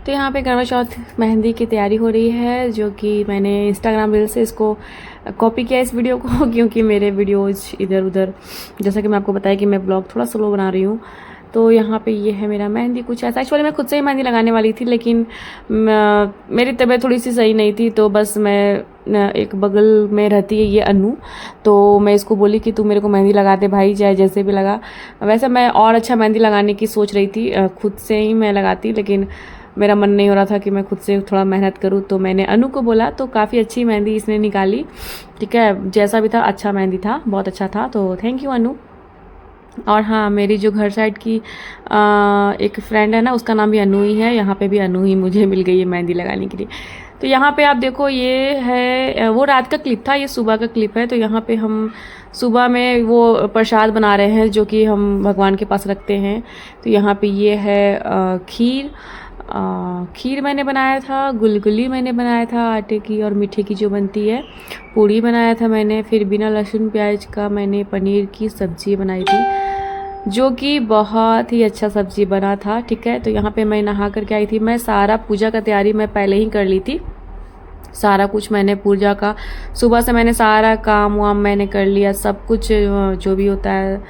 तो यहाँ पे करवा चौथ मेहंदी की तैयारी हो रही है, जो कि मैंने इंस्टाग्राम रील से इसको कॉपी किया इस वीडियो को क्योंकि मेरे वीडियोज़ इधर उधर, जैसा कि मैं आपको बताया कि मैं ब्लॉग थोड़ा स्लो बना रही हूँ। तो यहाँ पे ये है मेरा मेहंदी कुछ ऐसा। एक्चुअली मैं खुद से ही मेहंदी लगाने वाली थी, लेकिन मेरी तबीयत थोड़ी सी सही नहीं थी, तो बस मैं एक बगल में रहती है ये अनु, तो मैं इसको बोली कि तू मेरे को मेहंदी लगा दे भाई, चाहे जैसे भी लगा। वैसे मैं और अच्छा मेहंदी लगाने की सोच रही थी, खुद से ही मैं लगाती, लेकिन मेरा मन नहीं हो रहा था कि मैं खुद से थोड़ा मेहनत करूँ, तो मैंने अनु को बोला, तो काफ़ी अच्छी मेहंदी इसने निकाली। ठीक है, जैसा भी था अच्छा मेहंदी था, बहुत अच्छा था, तो थैंक यू अनु। और हाँ, मेरी जो घर साइड की एक फ्रेंड है ना, उसका नाम भी अनु ही है। यहाँ पे भी अनु ही मुझे मिल गई है मेहंदी लगाने के लिए। तो यहाँ पे आप देखो, ये है वो रात का क्लिप था, ये सुबह का क्लिप है। तो यहाँ पे हम सुबह में वो प्रसाद बना रहे हैं जो कि हम भगवान के पास रखते हैं। तो यहाँ पे ये है खीर मैंने बनाया था, गुलगुली मैंने बनाया था आटे की और मीठे की जो बनती है, पूड़ी बनाया था मैंने। फिर बिना लहसुन प्याज का मैंने पनीर की सब्ज़ी बनाई थी, जो कि बहुत ही अच्छा सब्ज़ी बना था। ठीक है, तो यहाँ पे मैं नहा करके आई थी। मैं सारा पूजा का तैयारी मैं पहले ही कर ली थी, सारा कुछ मैंने पूजा का सुबह से मैंने सारा काम वाम मैंने कर लिया, सब कुछ जो भी होता है,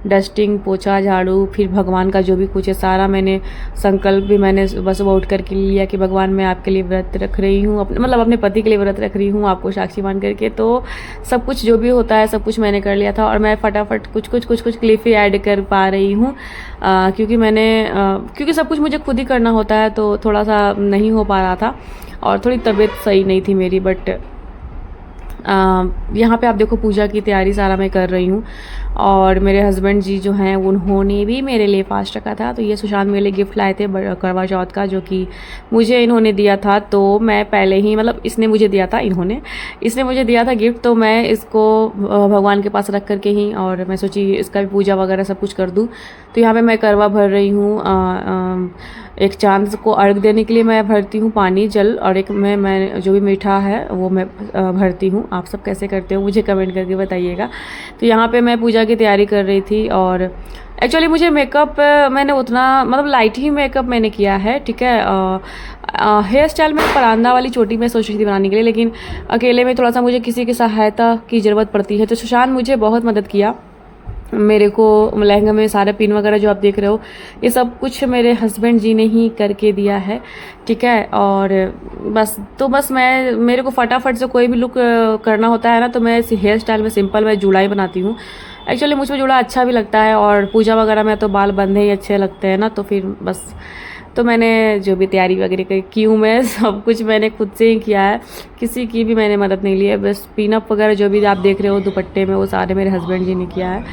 डस्टिंग, पोछा, झाड़ू, फिर भगवान का जो भी कुछ है सारा मैंने, संकल्प भी मैंने सुबह सुबह उठ करके लिया कि भगवान मैं आपके लिए व्रत रख रही हूँ, अपने मतलब अपने पति के लिए व्रत रख रही हूँ, आपको साक्षी मान करके। तो सब कुछ जो भी होता है सब कुछ मैंने कर लिया था, और मैं फटाफट कुछ क्लिप ही ऐड कर पा रही हूँ, क्योंकि सब कुछ मुझे खुद ही करना होता है, तो थोड़ा सा नहीं हो पा रहा था और थोड़ी तबीयत सही नहीं थी मेरी। बट यहाँ पे आप देखो पूजा की तैयारी सारा मैं कर रही हूँ, और मेरे हस्बैंड जी जो हैं उन्होंने भी मेरे लिए फास्ट रखा था। तो ये सुशांत मेरे लिए गिफ्ट लाए थे करवा चौथ का, जो कि मुझे इन्होंने दिया था। तो मैं पहले ही मतलब इसने मुझे दिया था गिफ्ट, तो मैं इसको भगवान के पास रख करके ही, और मैं सोची इसका भी पूजा वगैरह सब कुछ कर दूँ। तो यहाँ पर मैं करवा भर रही हूँ। एक चांद को अर्घ देने के लिए मैं भरती हूँ पानी जल, और एक मैं जो भी मीठा है वो मैं भरती हूँ। आप सब कैसे करते हो मुझे कमेंट करके बताइएगा। तो यहाँ पे मैं पूजा की तैयारी कर रही थी, और एक्चुअली मुझे मेकअप मैंने उतना मतलब लाइट ही मेकअप मैंने किया है। ठीक है, हेयर स्टाइल में परांदा वाली चोटी मैं सोच रही थी बनाने के लिए, लेकिन अकेले में थोड़ा सा मुझे किसी की सहायता की ज़रूरत पड़ती है। तो सुशांत मुझे बहुत मदद किया, मेरे को लहंगा में सारे पिन वगैरह जो आप देख रहे हो ये सब कुछ मेरे हस्बैंड जी ने ही करके दिया है। ठीक है, और बस मेरे को फटाफट से कोई भी लुक करना होता है ना, तो मैं हेयर स्टाइल में सिंपल मैं जुड़ा ही बनाती हूँ। एक्चुअली मुझ में जुड़ा अच्छा भी लगता है, और पूजा वगैरह में तो बाल बंधे ही अच्छे लगते हैं ना, तो फिर बस तो मैंने जो भी तैयारी वगैरह की हूँ मैं सब कुछ मैंने खुद से ही किया है, किसी की भी मैंने मदद नहीं ली है। बस पिनअप वगैरह जो भी आप देख रहे हो दुपट्टे में, वो सारे मेरे हस्बैंड जी ने किया है।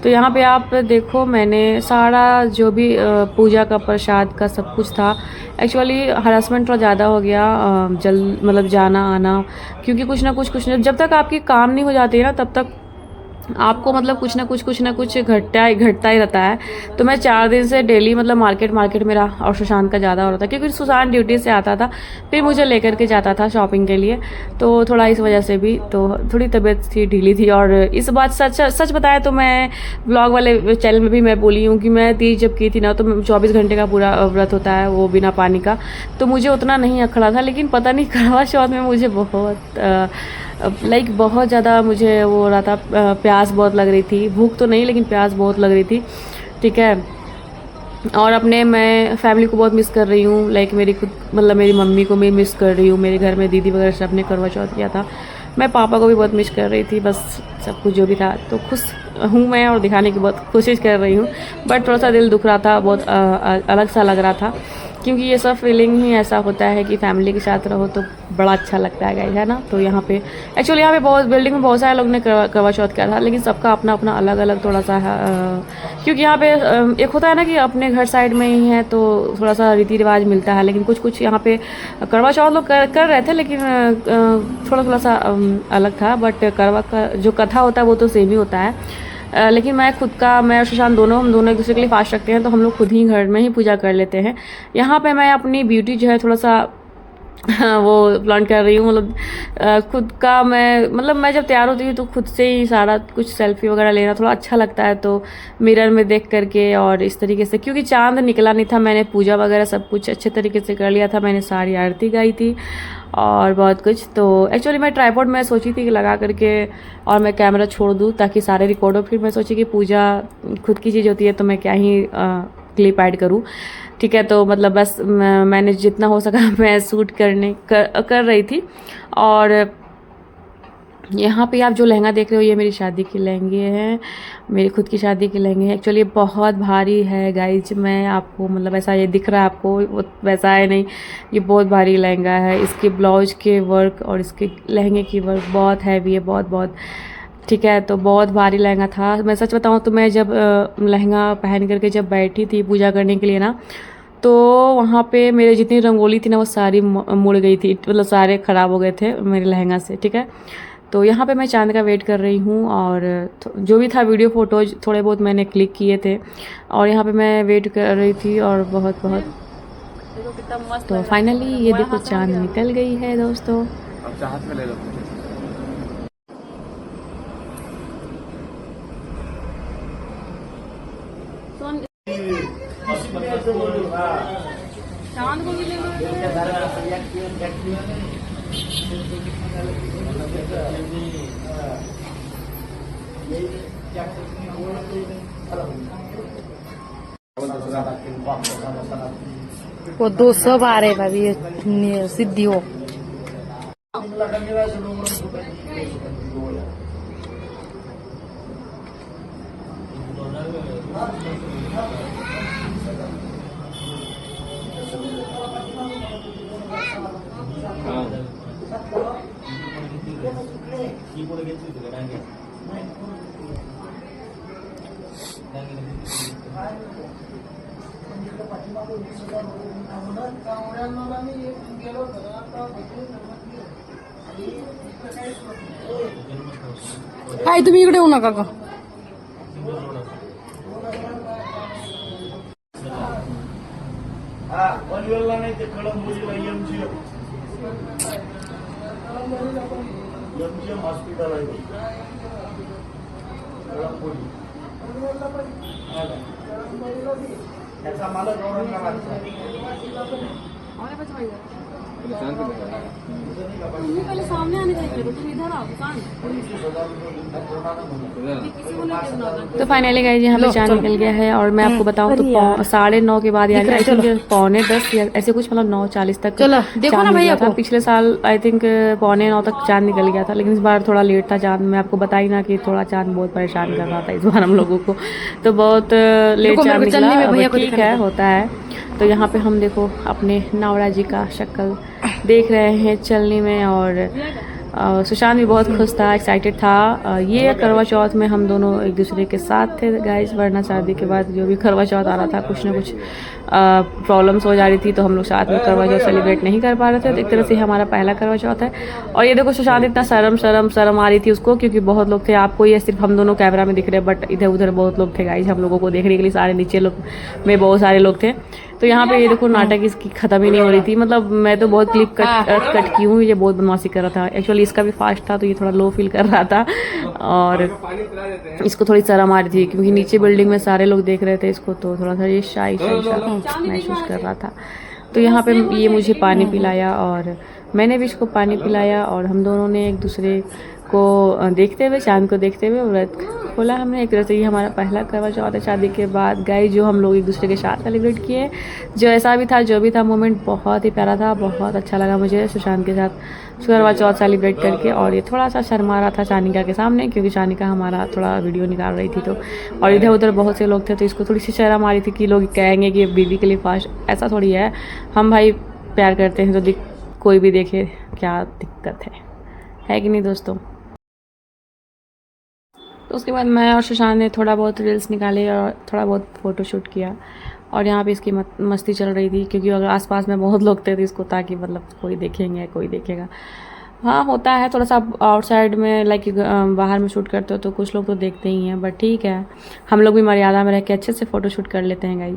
तो यहाँ पे आप देखो मैंने सारा जो भी पूजा का प्रसाद का सब कुछ था। एक्चुअली हरासमेंट थोड़ा ज़्यादा हो गया, मतलब जाना आना, क्योंकि कुछ ना कुछ जब तक आपकी काम नहीं हो जाती है ना, तब तक आपको मतलब कुछ ना कुछ घटता ही रहता है। तो मैं 4 दिन से डेली मतलब मार्केट मेरा और सुशांत का ज़्यादा हो रहा था, क्योंकि सुशांत ड्यूटी से आता था फिर मुझे लेकर के जाता था शॉपिंग के लिए, तो थोड़ा इस वजह से भी तो थोड़ी तबीयत थी ढीली थी। और इस बात सच बताया तो मैं ब्लॉग वाले चैनल में भी मैं बोली हूँ कि मैं तीज जब की थी ना, तो 24 घंटे का पूरा व्रत होता है वो बिना पानी का, तो मुझे उतना नहीं अखड़ा था। लेकिन पता नहीं करवा चौथ में मुझे बहुत ज़्यादा मुझे वो हो रहा था, प्यास बहुत लग रही थी, भूख तो नहीं लेकिन प्यास बहुत लग रही थी। ठीक है, और मैं फैमिली को बहुत मिस कर रही हूँ, मेरी खुद मतलब मेरी मम्मी को मैं मिस कर रही हूँ, मेरे घर में दीदी वगैरह सब ने करवा चौथ किया था, मैं पापा को भी बहुत मिस कर रही थी। बस सब कुछ जो भी था तो खुश हूँ मैं, और दिखाने की बहुत कोशिश कर रही हूँ, बट थोड़ा सा दिल दुख रहा था, बहुत अलग सा लग रहा था, क्योंकि ये सब फीलिंग ही ऐसा होता है कि फैमिली के साथ रहो तो बड़ा अच्छा लगता है गाइस, है ना। तो यहाँ पे एक्चुअली यहाँ पे बहुत बिल्डिंग में बहुत सारे लोग ने करवा चौथ किया था, लेकिन सबका अपना अपना अलग अलग थोड़ा सा है, क्योंकि यहाँ पे एक होता है ना कि अपने घर साइड में ही है तो थोड़ा सा रीति रिवाज मिलता है, लेकिन कुछ यहाँ पे करवा चौथ लोग कर रहे थे, लेकिन थोड़ा सा अलग था। बट करवा का जो कथा होता है वो तो सेम ही होता है, लेकिन मैं और सुशांत हम दोनों एक दूसरे के लिए फास्ट रखते हैं, तो हम लोग खुद ही घर में ही पूजा कर लेते हैं। यहाँ पे मैं अपनी ब्यूटी जो है थोड़ा सा वो प्लान कर रही हूँ। मतलब खुद का मैं जब तैयार होती हूँ तो खुद से ही सारा कुछ सेल्फी वगैरह लेना थोड़ा अच्छा लगता है, तो मिरर में देख करके और इस तरीके से, क्योंकि चांद निकला नहीं था, मैंने पूजा वगैरह सब कुछ अच्छे तरीके से कर लिया था, मैंने सारी आरती गाई थी और बहुत कुछ। तो एक्चुअली मैं ट्राइपॉड में सोची थी कि लगा करके और मैं कैमरा छोड़ दूँ ताकि सारे रिकॉर्ड हो। फिर मैं सोची कि पूजा खुद की चीज़ होती है तो मैं क्या ही क्लिप ऐड करूँ, ठीक है। तो मतलब बस मैंने जितना हो सका मैं शूट कर रही थी। और यहाँ पे आप जो लहंगा देख रहे हो ये मेरी शादी के लहंगे हैं, मेरी खुद की शादी के लहंगे हैं। एक्चुअली बहुत भारी है गाइज, मैं आपको मतलब ऐसा ये दिख रहा है आपको, वैसा है नहीं, ये बहुत भारी लहंगा है। इसके ब्लाउज के वर्क और इसके लहंगे की वर्क बहुत हैवी है, बहुत बहुत, ठीक है। तो बहुत भारी लहंगा था। मैं सच बताऊँ तो मैं जब लहंगा पहन करके जब बैठी थी पूजा करने के लिए ना, तो वहाँ पे मेरे जितनी रंगोली थी ना वो सारी मुड़ गई थी, मतलब सारे ख़राब हो गए थे मेरे लहंगा से, ठीक है। तो यहाँ पे मैं चांद का वेट कर रही हूँ और जो भी था वीडियो फ़ोटोज़ थोड़े बहुत मैंने क्लिक किए थे और यहाँ पे मैं वेट कर रही थी और बहुत बहुत। तो फाइनली ये देखो चांद निकल गई है दोस्तों। हाथ में ले लो। चांद को भी ले वो 200 बार है भाभी सिद्धि हो। हाय तुम्ही इकडे येऊ नका का? नाही ते कळंबोलीला एमजीएम हॉस्पिटल आहे कळंबोली, त्याचा मालक औरंगाबाद पहले सामने आने चाहिए, तुम इधर आओ दुकान। तो फाइनली गाइस यहाँ पे चांद निकल गया है और मैं आपको बताऊँ तो 9:30 के बाद यानी आई थिंक 9:45 या ऐसे कुछ, मतलब 9:40 तक देखो ना भैया था। पिछले साल आई थिंक 9:45 तक चांद निकल गया था, लेकिन इस बार थोड़ा लेट था चांद। मैं आपको बताई ना कि थोड़ा चांद बहुत परेशान कर रहा था इस बार हम लोगों को, तो बहुत लेट चांद निकला, ठीक है होता है। तो यहाँ पे हम देखो अपने नावड़ा जी का शक्ल देख रहे हैं चलने में और सुशांत भी बहुत खुश था, एक्साइटेड था। ये करवा चौथ में हम दोनों एक दूसरे के साथ थे गाइस, वरना शादी के बाद जो भी करवा चौथ आ रहा था कुछ ना कुछ प्रॉब्लम्स हो जा रही थी, तो हम लोग साथ में करवा चौथ सेलिब्रेट नहीं कर पा रहे थे। तो एक तरह से हमारा पहला करवा चौथ है। और ये देखो सुशांत इतना शर्म आ रही थी उसको, क्योंकि बहुत लोग थे। आपको ये सिर्फ हम दोनों कैमरा में दिख रहे हैं, बट इधर उधर बहुत लोग थे गाइस, हम लोगों को देखने के लिए सारे नीचे लोग में बहुत सारे लोग थे। तो यहाँ पे ये देखो नाटक इसकी ख़त्म ही नहीं हो रही थी। मतलब मैं तो बहुत क्लिप कट की हूँ, ये बहुत बदमाशी कर रहा था। एक्चुअली इसका भी फास्ट था तो ये थोड़ा लो फील कर रहा था और इसको थोड़ी शर्म आ रही थी, क्योंकि नीचे बिल्डिंग में सारे लोग देख रहे थे इसको, तो थोड़ा सा ये शाई महसूस कर रहा था। तो यहाँ पे ये मुझे पानी पिलाया और मैंने भी इसको पानी पिलाया और हम दोनों ने एक दूसरे को देखते हुए, चांद को देखते हुए व्रत खोला हमने। एक तरह से ये हमारा पहला करवा चौथ है शादी के बाद गाइस, जो हम लोग एक दूसरे के साथ सेलिब्रेट किए। जो ऐसा भी था जो भी था मोमेंट बहुत ही प्यारा था, बहुत अच्छा लगा मुझे सुशांत के साथ करवा चौथ सेलिब्रेट करके। और ये थोड़ा सा शर्मा रहा था चानिका के सामने, क्योंकि चानिका हमारा थोड़ा वीडियो निकाल रही थी, तो और इधर उधर बहुत से लोग थे तो इसको थोड़ी सी शर्म आ रही थी कि लोग कहेंगे कि बीवी के लिए फास्ट। ऐसा थोड़ी है, हम भाई प्यार करते हैं तो कोई भी देखे क्या दिक्कत है कि नहीं दोस्तों। तो उसके बाद मैं और सुशांत ने थोड़ा बहुत रील्स निकाले और थोड़ा बहुत फ़ोटो शूट किया। और यहाँ पे इसकी मस्ती चल रही थी, क्योंकि अगर आसपास में बहुत लोग थे तो इसको ताकि मतलब कोई देखेंगे कोई देखेगा। हाँ होता है थोड़ा सा आउटसाइड में, लाइक बाहर में शूट करते हो तो कुछ लोग तो देखते ही हैं, बट ठीक है हम लोग भी मर्यादा में रह के अच्छे से फ़ोटो शूट कर लेते हैं गाइस।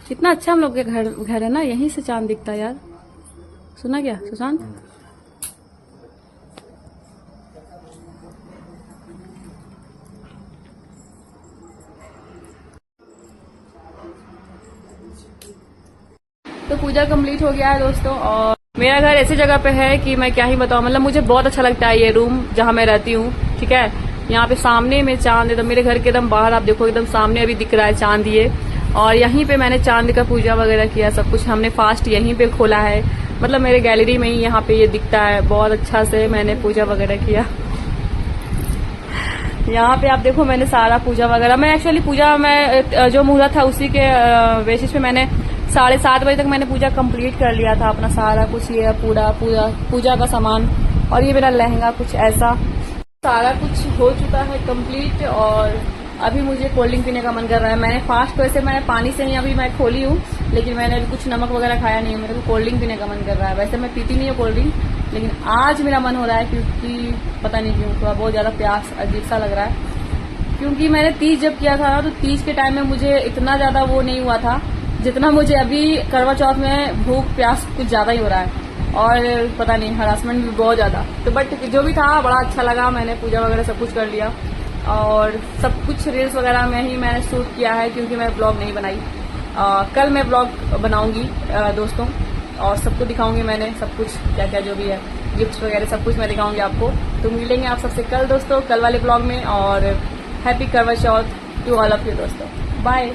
कितना अच्छा हम लोग के घर है ना, यहीं से चांद दिखता है यार। सुना क्या सुशांत? तो पूजा कंप्लीट हो गया है दोस्तों, और मेरा घर ऐसी जगह पे है कि मैं क्या ही बताऊं, मतलब मुझे बहुत अच्छा लगता है ये रूम जहां मैं रहती हूँ। ठीक है, यहाँ पे सामने में चांद एकदम मेरे घर के एकदम बाहर, आप देखो एकदम सामने अभी दिख रहा है चांद ये। और यहीं पे मैंने चांद का पूजा वगैरह किया, सब कुछ हमने फास्ट यहीं पे खोला है, मतलब मेरे गैलरी में ही यहाँ पे ये दिखता है। बहुत अच्छा से मैंने पूजा वगैरह किया। यहाँ पे आप देखो मैंने सारा पूजा वगैरह, मैं एक्चुअली पूजा मैं जो मुहूर्त था उसी के बेसिस पे मैंने 7:30 बजे तक मैंने पूजा कंप्लीट कर लिया था अपना सारा कुछ, ये पूरा पूजा का सामान और ये मेरा लहंगा कुछ ऐसा सारा कुछ हो चुका है कंप्लीट। और अभी मुझे कोल्ड ड्रिंक पीने का मन कर रहा है। मैंने फास्ट वैसे मैं पानी से ही अभी मैं खोली हूँ, लेकिन मैंने अभी कुछ नमक वगैरह खाया नहीं है, मेरे को कोल्ड ड्रिंक पीने का मन कर रहा है। वैसे मैं पीती नहीं हूँ कोल्ड ड्रिंक, लेकिन आज मेरा मन हो रहा है क्योंकि पता नहीं क्यों थोड़ा बहुत ज्यादा प्यास अजीब सा लग रहा है। क्योंकि मैंने तीज जब किया था ना, तो तीज के टाइम में मुझे इतना ज्यादा वो नहीं हुआ था जितना मुझे अभी करवा चौथ में भूख प्यास कुछ ज्यादा ही हो रहा है, और पता नहीं हरासमेंट भी बहुत ज्यादा। तो बट जो भी था बड़ा अच्छा लगा, मैंने पूजा वगैरह सब कुछ कर लिया और सब कुछ रील्स वगैरह में ही मैंने शूट किया है क्योंकि मैं ब्लॉग नहीं बनाई। कल मैं ब्लॉग बनाऊंगी दोस्तों, और सबको दिखाऊंगी मैंने सब कुछ क्या क्या जो भी है, गिफ्ट वगैरह सब कुछ मैं दिखाऊंगी आपको। तो मिलेंगे आप सबसे कल दोस्तों, कल वाले ब्लॉग में। और हैप्पी करवा चौथ टू ऑल ऑफ यू दोस्तों, बाय।